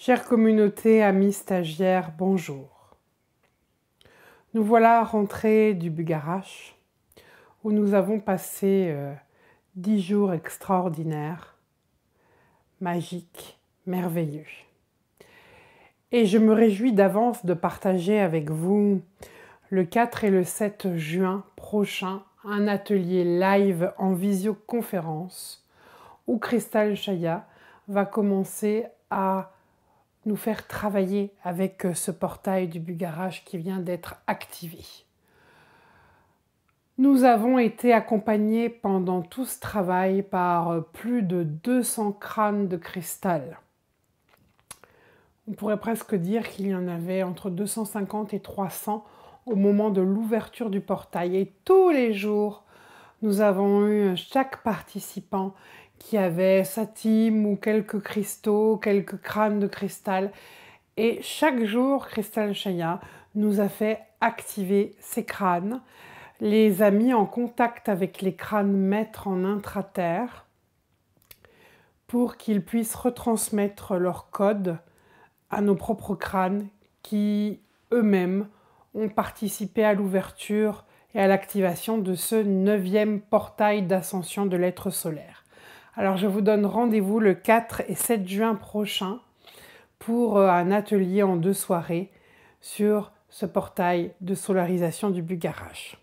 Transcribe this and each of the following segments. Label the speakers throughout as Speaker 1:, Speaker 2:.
Speaker 1: Chère communauté, amis stagiaires, bonjour. Nous voilà rentrés du Bugarache où nous avons passé 10 jours extraordinaires, magiques, merveilleux. Et je me réjouis d'avance de partager avec vous le 4 et le 7 juin prochain un atelier live en visioconférence où Cristal Chaya va commencer à nous faire travailler avec ce portail du Bugarache qui vient d'être activé. Nous avons été accompagnés pendant tout ce travail par plus de 200 crânes de cristal. On pourrait presque dire qu'il y en avait entre 250 et 300 au moment de l'ouverture du portail. Et tous les jours, nous avons eu chaque participant qui avait sa team ou quelques cristaux, quelques crânes de cristal. Et chaque jour, Cristal Chaya nous a fait activer ces crânes, les a mis en contact avec les crânes maîtres en intraterre pour qu'ils puissent retransmettre leur code à nos propres crânes qui, eux-mêmes, ont participé à l'ouverture et à l'activation de ce 9e portail d'ascension de l'être solaire. Alors je vous donne rendez-vous le 4 et 7 juin prochain pour un atelier en 2 soirées sur ce portail de solarisation du Bugarache.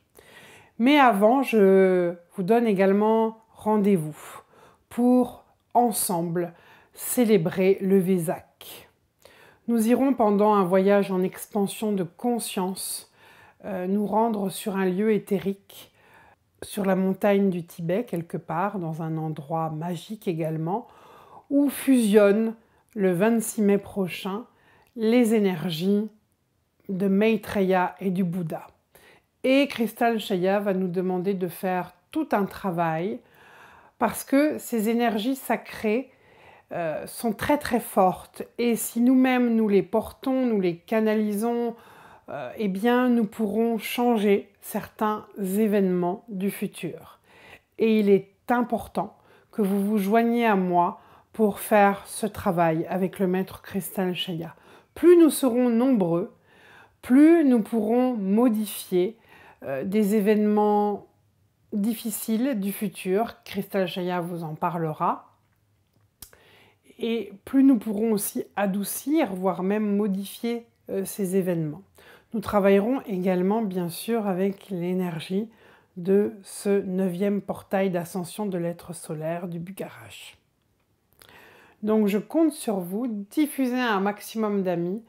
Speaker 1: Mais avant, je vous donne également rendez-vous pour ensemble célébrer le Vésac. Nous irons pendant un voyage en expansion de conscience nous rendre sur un lieu éthérique, sur la montagne du Tibet quelque part, dans un endroit magique également, où fusionnent le 26 mai prochain les énergies de Maitreya et du Bouddha. Et Cristal Chaya va nous demander de faire tout un travail parce que ces énergies sacrées sont très très fortes et si nous-mêmes nous les portons, nous les canalisons, eh bien nous pourrons changer certains événements du futur. Et il est important que vous vous joigniez à moi pour faire ce travail avec le maître Cristal Chaya. Plus nous serons nombreux, plus nous pourrons modifier des événements difficiles du futur. Cristal Chaya vous en parlera. Et plus nous pourrons aussi adoucir, voire même modifier ces événements. Nous travaillerons également, bien sûr, avec l'énergie de ce 9e portail d'ascension de l'être solaire du Bugarache. Donc je compte sur vous, diffusez à un maximum d'amis,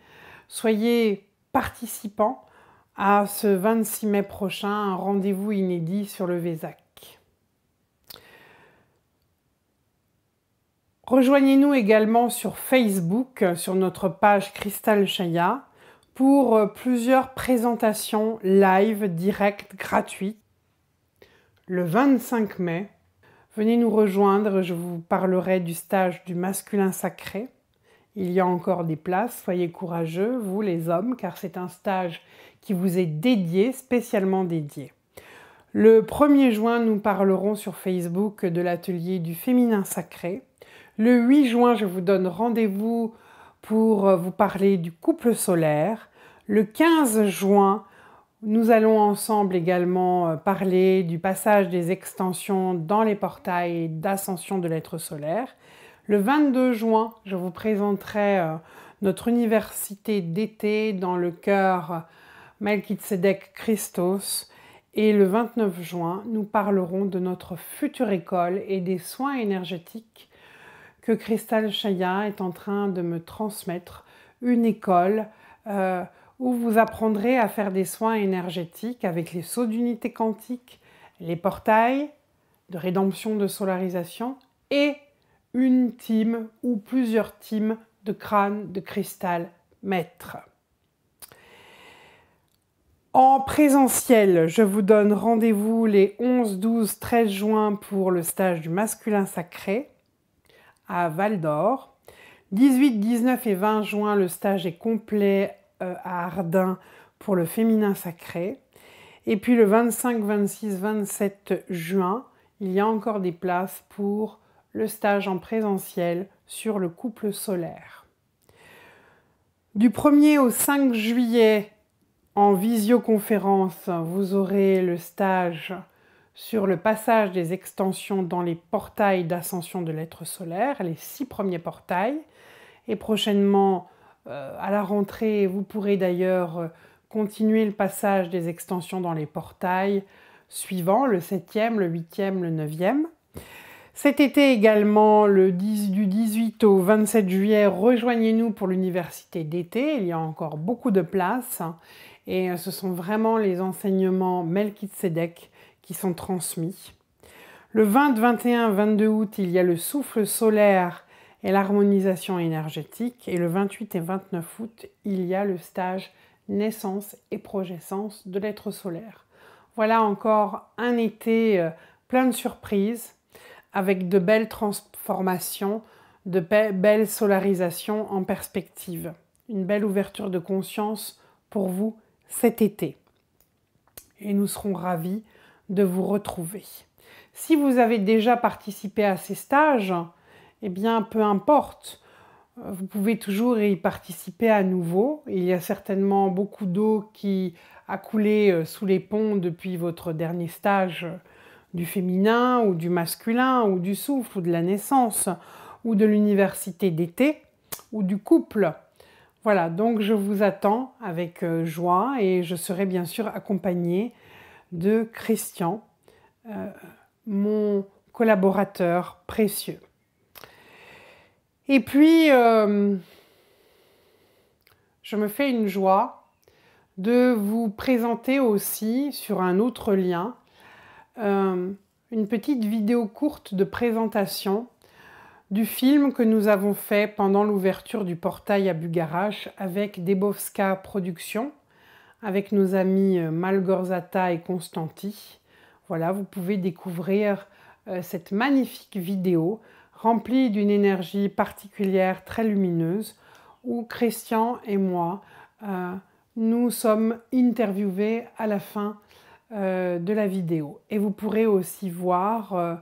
Speaker 1: soyez participants à ce 26 mai prochain, un rendez-vous inédit sur le Vésac. Rejoignez-nous également sur Facebook, sur notre page Cristal Chaya, pour plusieurs présentations live, directes, gratuites. Le 25 mai, venez nous rejoindre, je vous parlerai du stage du masculin sacré. Il y a encore des places, soyez courageux, vous les hommes, car c'est un stage qui vous est dédié, spécialement dédié. Le 1er juin, nous parlerons sur Facebook de l'atelier du féminin sacré. Le 8 juin, je vous donne rendez-vous pour vous parler du couple solaire. Le 15 juin, nous allons ensemble également parler du passage des extensions dans les portails d'ascension de l'être solaire. Le 22 juin, je vous présenterai notre université d'été dans le cœur Melchizedek Christos. Et le 29 juin, nous parlerons de notre future école et des soins énergétiques que Cristal Chaya est en train de me transmettre. Une école où vous apprendrez à faire des soins énergétiques avec les sauts d'unité quantique, les portails de rédemption de solarisation et une team ou plusieurs teams de crânes de cristal maître. En présentiel, je vous donne rendez-vous les 11, 12, 13 juin pour le stage du masculin sacré à Val d'Or. 18, 19 et 20 juin, le stage est complet à Ardin pour le féminin sacré. Et puis le 25, 26, 27 juin, il y a encore des places pour le stage en présentiel sur le couple solaire. Du 1er au 5 juillet, en visioconférence, vous aurez le stage sur le passage des extensions dans les portails d'ascension de l'être solaire, les 6 premiers portails. Et prochainement, à la rentrée, vous pourrez d'ailleurs continuer le passage des extensions dans les portails suivants, le 7e, le 8e, le 9e. Cet été également, du 18 au 27 juillet, rejoignez-nous pour l'université d'été. Il y a encore beaucoup de place et ce sont vraiment les enseignements Melchizedek qui sont transmis. Le 20, 21, 22 août, il y a le souffle solaire et l'harmonisation énergétique. Et le 28 et 29 août, il y a le stage naissance et progescence de l'être solaire. Voilà encore un été plein de surprises, avec de belles transformations, de belles solarisations en perspective. Une belle ouverture de conscience pour vous cet été. Et nous serons ravis de vous retrouver. Si vous avez déjà participé à ces stages, eh bien, peu importe, vous pouvez toujours y participer à nouveau. Il y a certainement beaucoup d'eau qui a coulé sous les ponts depuis votre dernier stage du féminin ou du masculin ou du souffle ou de la naissance ou de l'université d'été ou du couple. Voilà, donc je vous attends avec joie et je serai bien sûr accompagnée de Christian, mon collaborateur précieux. Et puis, je me fais une joie de vous présenter aussi sur un autre lien une petite vidéo courte de présentation du film que nous avons fait pendant l'ouverture du portail à Bugarach avec Debowska Productions, avec nos amis Malgorzata et Constanti. Voilà, vous pouvez découvrir cette magnifique vidéo remplie d'une énergie particulière très lumineuse où Christian et moi nous sommes interviewés à la fin de la vidéo. Et vous pourrez aussi voir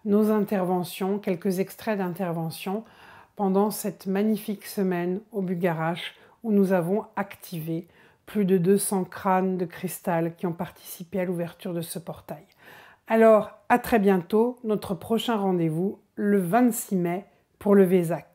Speaker 1: nos interventions, quelques extraits d'interventions pendant cette magnifique semaine au Bugarach où nous avons activé plus de 200 crânes de cristal qui ont participé à l'ouverture de ce portail. Alors, à très bientôt, notre prochain rendez-vous le 26 mai pour le Vésac.